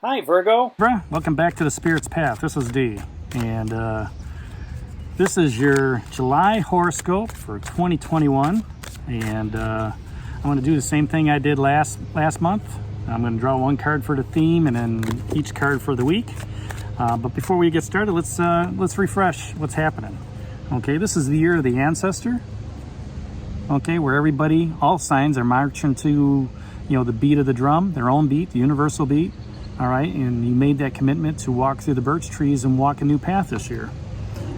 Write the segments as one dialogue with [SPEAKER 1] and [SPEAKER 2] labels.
[SPEAKER 1] Hi, Virgo.
[SPEAKER 2] Welcome back to the Spirit's Path. This is D, and this is your July horoscope for 2021. And I'm going to do the same thing I did last month. I'm going to draw one card for the theme and then each card for the week. But before we get started, let's refresh what's happening. Okay, this is the year of the ancestor. Okay, where everybody, all signs are marching to, the beat of the drum, their own beat, the universal beat. All right, and you made that commitment to walk through the birch trees and walk a new path this year.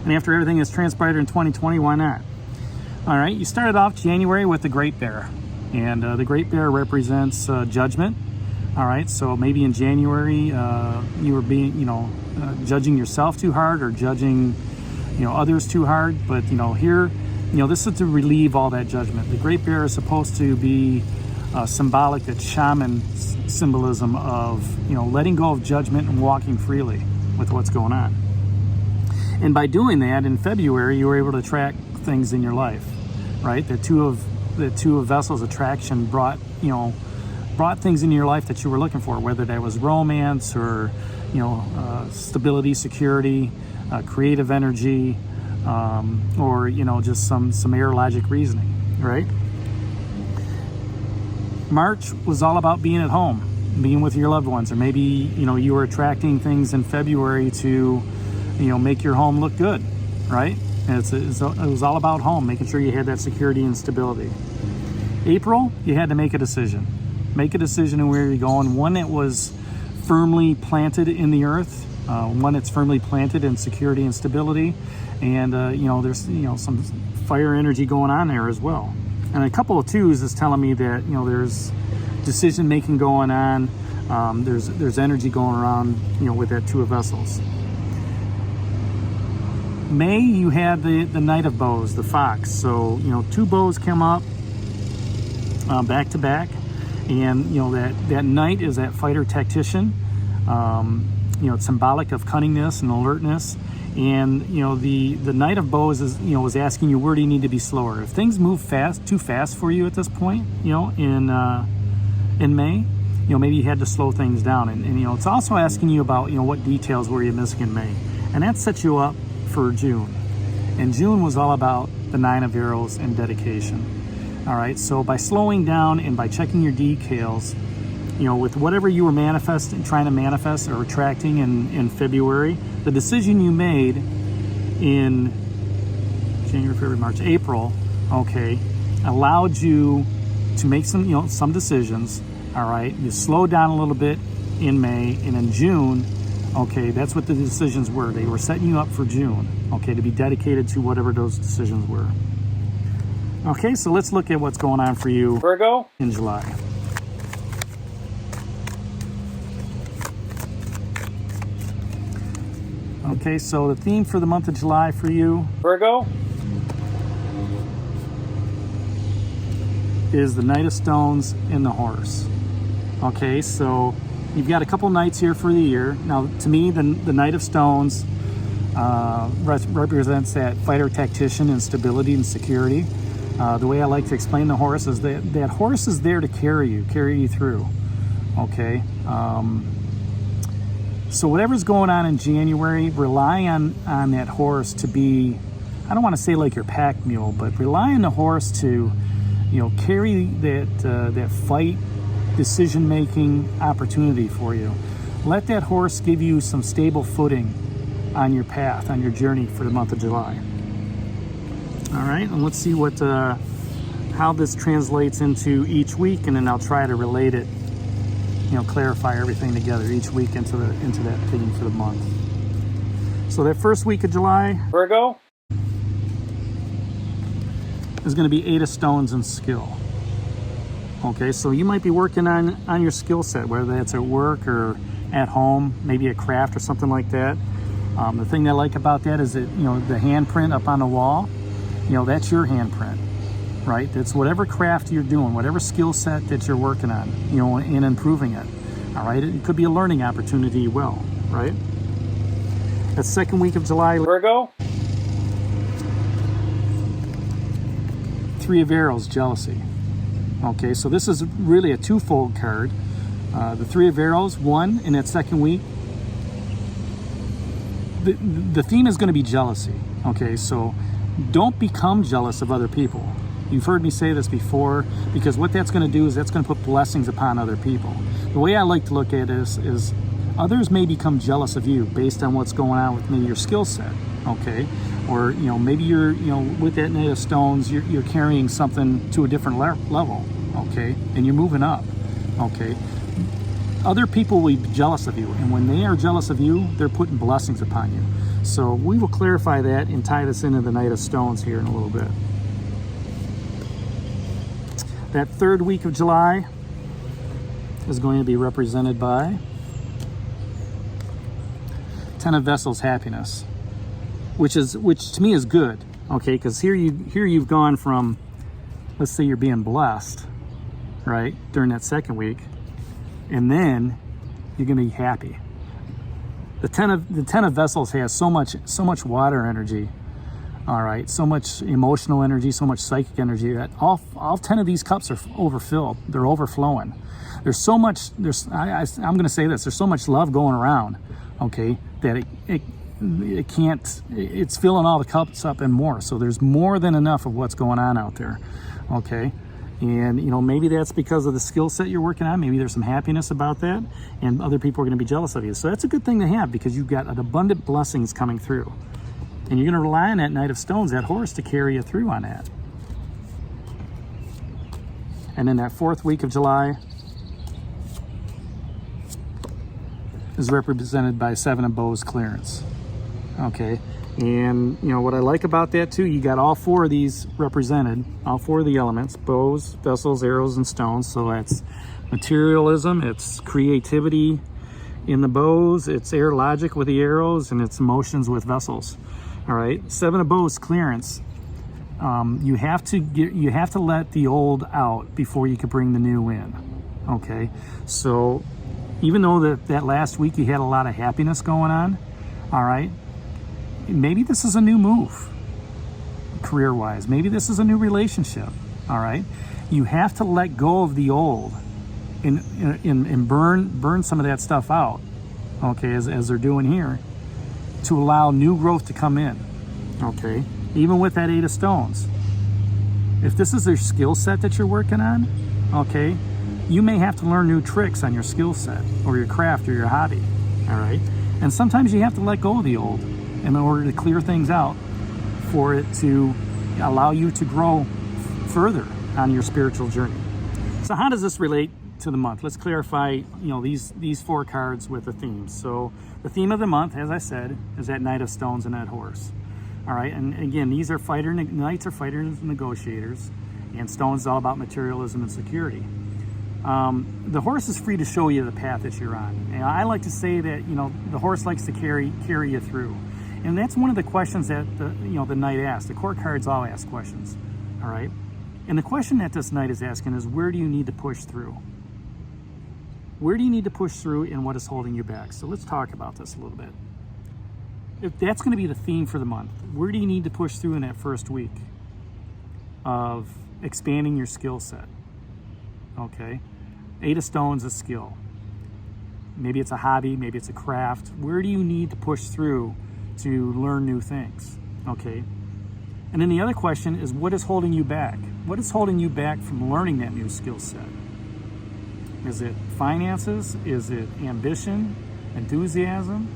[SPEAKER 2] And after everything has transpired in 2020, why not? All right, you started off January with the Great Bear, and the Great Bear represents judgment. All right, so maybe in January you were being, judging yourself too hard or judging, others too hard. But here, this is to relieve all that judgment. The Great Bear is supposed to be symbolic, that shaman symbolism of letting go of judgment and walking freely with what's going on. And by doing that, in February, you were able to attract things in your life, right? The two of vessels attraction brought things into your life that you were looking for, whether that was romance or stability, security, creative energy, or just some air logic reasoning, right? March was all about being at home, being with your loved ones, or maybe you were attracting things in February to make your home look good, right? And it was all about home, making sure you had that security and stability. April, you had to make a decision on where you're going, one that was firmly planted in the earth, one that's firmly planted in security and stability, and there's some fire energy going on there as well. And a couple of twos is telling me that there's decision making going on. There's energy going around with that two of vessels. May, you had the Knight of Bows, the Fox. So two bows come up back to back, and that Knight is that fighter tactician. It's symbolic of cunningness and alertness. And the Knight of Bows is was asking you, where do you need to be slower? If things move too fast for you at this point, in May, maybe you had to slow things down. And it's also asking you about what details were you missing in May, and that sets you up for June. And June was all about the Nine of Arrows and dedication. All right, so by slowing down and by checking your details, with whatever you were trying to manifest or attracting in February, the decision you made in January, February, March, April, okay, allowed you to make some decisions. All right, you slowed down a little bit in May, and in June, okay, that's what the decisions were. They were setting you up for June, okay, to be dedicated to whatever those decisions were. Okay, so let's look at what's going on for you,
[SPEAKER 1] Virgo,
[SPEAKER 2] in July. Okay, so the theme for the month of July for you,
[SPEAKER 1] Virgo,
[SPEAKER 2] is the Knight of Stones and the Horse. Okay, so you've got a couple knights here for the year. Now, to me, the Knight of Stones represents that fighter tactician and stability and security. The way I like to explain the horse is that horse is there to carry you through. Okay. So whatever's going on in January, rely on that horse to be, I don't want to say like your pack mule, but rely on the horse to, carry that fight, decision-making opportunity for you. Let that horse give you some stable footing on your path, on your journey for the month of July. All right, and let's see how this translates into each week, and then I'll try to relate it, clarify everything together each week into that theme for the month. So that first week of July,
[SPEAKER 1] Virgo,
[SPEAKER 2] is going to be 8 of Stones and skill. Okay, so you might be working on your skill set, whether that's at work or at home, maybe a craft or something like that. The thing that I like about that is that the handprint up on the wall, that's your handprint, right? That's whatever craft you're doing, whatever skill set that you're working on, and improving it. All right, it could be a learning opportunity, right? That second week of July,
[SPEAKER 1] Virgo,
[SPEAKER 2] 3 of Arrows, jealousy. Okay, so this is really a twofold card. The Three of Arrows, 1 in that second week. The theme is going to be jealousy. Okay, so don't become jealous of other people. You've heard me say this before, because what that's going to do is that's going to put blessings upon other people. The way I like to look at this is others may become jealous of you based on what's going on with maybe your skill set, okay? Or, maybe you're, with that Knight of Stones, you're carrying something to a different level, okay? And you're moving up, okay? Other people will be jealous of you, and when they are jealous of you, they're putting blessings upon you. So we will clarify that and tie this into the Knight of Stones here in a little bit. That third week of July is going to be represented by Ten of Vessels, happiness, which to me is good, okay? Because here you've gone from, let's say you're being blessed, right, during that second week, and then you're going to be happy. The Ten of Vessels has so much water energy. All right, so much emotional energy, so much psychic energy that all 10 of these cups are overfilled. They're overflowing. There's so much. I'm going to say this. There's so much love going around. Okay, that it can't. It's filling all the cups up and more. So there's more than enough of what's going on out there. Okay, and maybe that's because of the skill set you're working on. Maybe there's some happiness about that, and other people are going to be jealous of you. So that's a good thing to have, because you've got an abundant blessings coming through. And you're going to rely on that Knight of Stones, that horse, to carry you through on that. And then that fourth week of July is represented by Seven of Bows, clearance. Okay, and what I like about that too, you got all 4 of these represented, all 4 of the elements: bows, vessels, arrows, and stones. So that's materialism, it's creativity in the bows, it's air logic with the arrows, and it's emotions with vessels. All right, Seven of Bows, clearance. You have to let the old out before you can bring the new in. Okay, so even though that last week you had a lot of happiness going on, all right, maybe this is a new move career-wise. Maybe this is a new relationship. All right, you have to let go of the old and burn some of that stuff out. Okay, as they're doing here, to allow new growth to come in. Okay, even with that 8 of Stones, if this is your skill set that you're working on, okay, you may have to learn new tricks on your skill set or your craft or your hobby. All right, and sometimes you have to let go of the old in order to clear things out for it to allow you to grow further on your spiritual journey. So how does this relate to the month? Let's clarify, these 4 cards with the themes. So the theme of the month, as I said, is that Knight of Stones and that horse. All right, and again, these are knights are fighters and negotiators, and stones is all about materialism and security. The horse is free to show you the path that you're on. And I like to say that the horse likes to carry you through, and that's one of the questions that the knight asks. The court cards all ask questions. All right, and the question that this knight is asking is, where do you need to push through? Where do you need to push through, and what is holding you back? So let's talk about this a little bit. If that's going to be the theme for the month, where do you need to push through in that first week of expanding your skill set? Okay, 8 of Stones is skill. Maybe it's a hobby, maybe it's a craft. Where do you need to push through to learn new things? Okay, and then the other question is, what is holding you back? What is holding you back from learning that new skill set? Is it finances? Is it ambition, enthusiasm,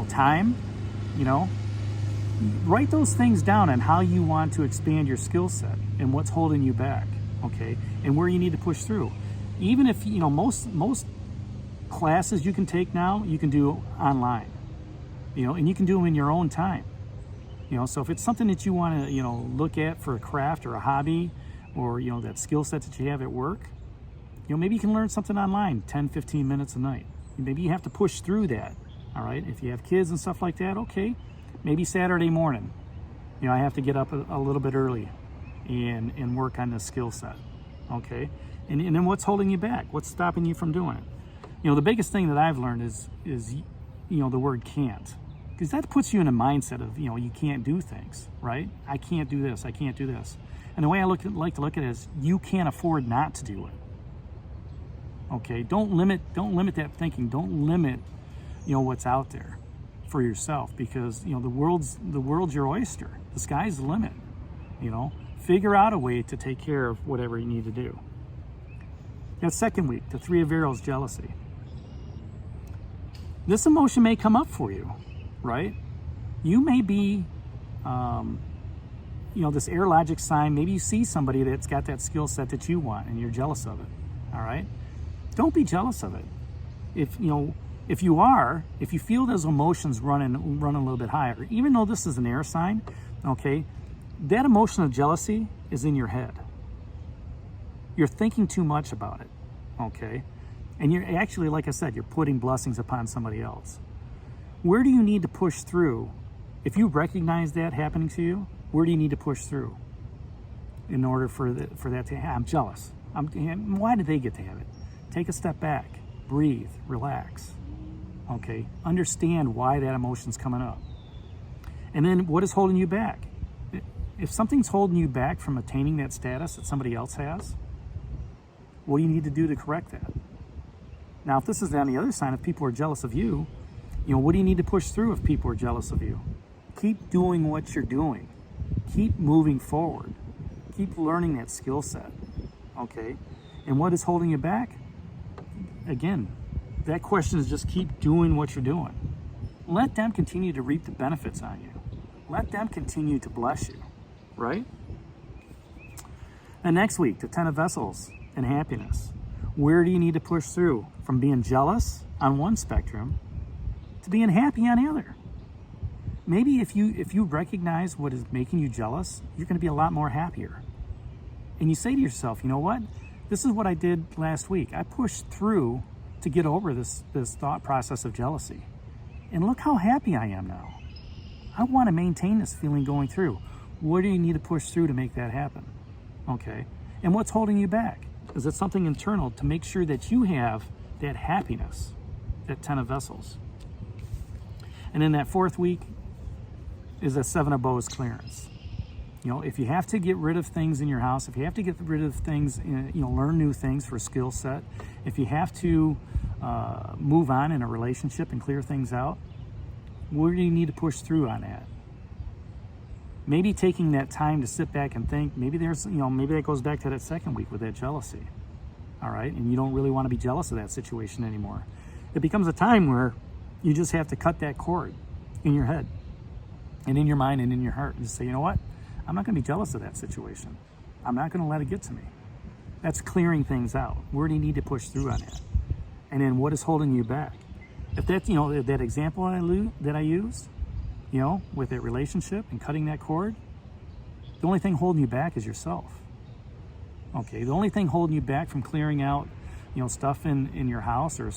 [SPEAKER 2] time? Write those things down on how you want to expand your skill set and what's holding you back, okay? And where you need to push through. Even if, most classes you can take now, you can do online, and you can do them in your own time. So if it's something that you want to, look at for a craft or a hobby, or, that skill set that you have at work, maybe you can learn something online, 10, 15 minutes a night. Maybe you have to push through that, all right? If you have kids and stuff like that, okay, maybe Saturday morning, I have to get up a little bit early and work on this skill set, okay? And then what's holding you back? What's stopping you from doing it? The biggest thing that I've learned is the word can't, because that puts you in a mindset of, you can't do things, right? I can't do this, I can't do this. And the way I like to look at it is, you can't afford not to do it. Okay, don't limit that thinking. Don't limit, what's out there for yourself, because the world's your oyster. The sky's the limit. Figure out a way to take care of whatever you need to do. That second week, the Three of Arrows, jealousy. This emotion may come up for you, right? You may be, this air logic sign. Maybe you see somebody that's got that skill set that you want and you're jealous of it, all right? Don't be jealous of it. If you feel those emotions running a little bit higher, even though this is an air sign, okay, that emotion of jealousy is in your head. You're thinking too much about it, okay? And you're actually, like I said, you're putting blessings upon somebody else. Where do you need to push through? If you recognize that happening to you, where do you need to push through in order for that to happen? I'm jealous. Why did they get to have it? Take a step back, breathe, relax, okay? Understand why that emotion's coming up. And then what is holding you back? If something's holding you back from attaining that status that somebody else has, what do you need to do to correct that? Now, if this is on the other side, if people are jealous of you, what do you need to push through if people are jealous of you? Keep doing what you're doing. Keep moving forward. Keep learning that skill set, okay? And what is holding you back? Again, that question is just keep doing what you're doing. Let them continue to reap the benefits on you. Let them continue to bless you, right? And next week, the Ten of Vessels and happiness. Where do you need to push through from being jealous on one spectrum to being happy on the other? Maybe if you recognize what is making you jealous, you're going to be a lot more happier. And you say to yourself, you know what? This is what I did last week. I pushed through to get over this thought process of jealousy. And look how happy I am now. I want to maintain this feeling going through. What do you need to push through to make that happen? Okay. And what's holding you back? Is it something internal to make sure that you have that happiness, that Ten of Vessels? And then that fourth week is a Seven of Bows clearance. If you have to get rid of things in your house, if you have to get rid of things, learn new things for a skill set, if you have to move on in a relationship and clear things out, where do you need to push through on that? Maybe taking that time to sit back and think, maybe maybe that goes back to that second week with that jealousy, all right? And you don't really want to be jealous of that situation anymore. It becomes a time where you just have to cut that cord in your head and in your mind and in your heart and just say, you know what? I'm not going to be jealous of that situation. I'm not going to let it get to me. That's clearing things out. Where do you need to push through on that? And then what is holding you back? If that's, that example that I used, with that relationship and cutting that cord, the only thing holding you back is yourself. Okay, the only thing holding you back from clearing out, stuff in your house, or,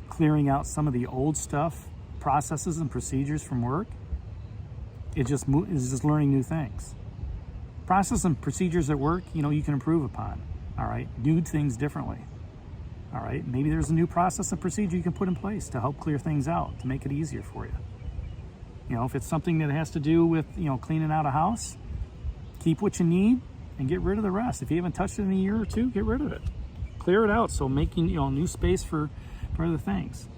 [SPEAKER 2] clearing out some of the old stuff, processes and procedures from work, is just learning new things. Process and procedures at work, you can improve upon, all right? Do things differently, all right? Maybe there's a new process and procedure you can put in place to help clear things out, to make it easier for you. If it's something that has to do with, cleaning out a house, keep what you need and get rid of the rest. If you haven't touched it in a year or two, get rid of it. Clear it out, so making, new space for other things.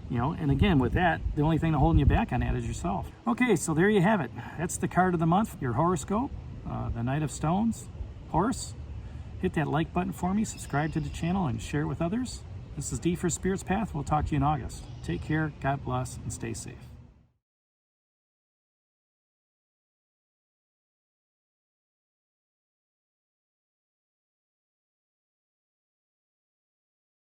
[SPEAKER 2] And again, with that, the only thing holding you back on that is yourself. Okay, so there you have it. That's the card of the month, your horoscope, the Knight of Stones, Horse. Hit that like button for me, subscribe to the channel, and share it with others. This is D for Spirit's Path. We'll talk to you in August. Take care, God bless, and stay safe.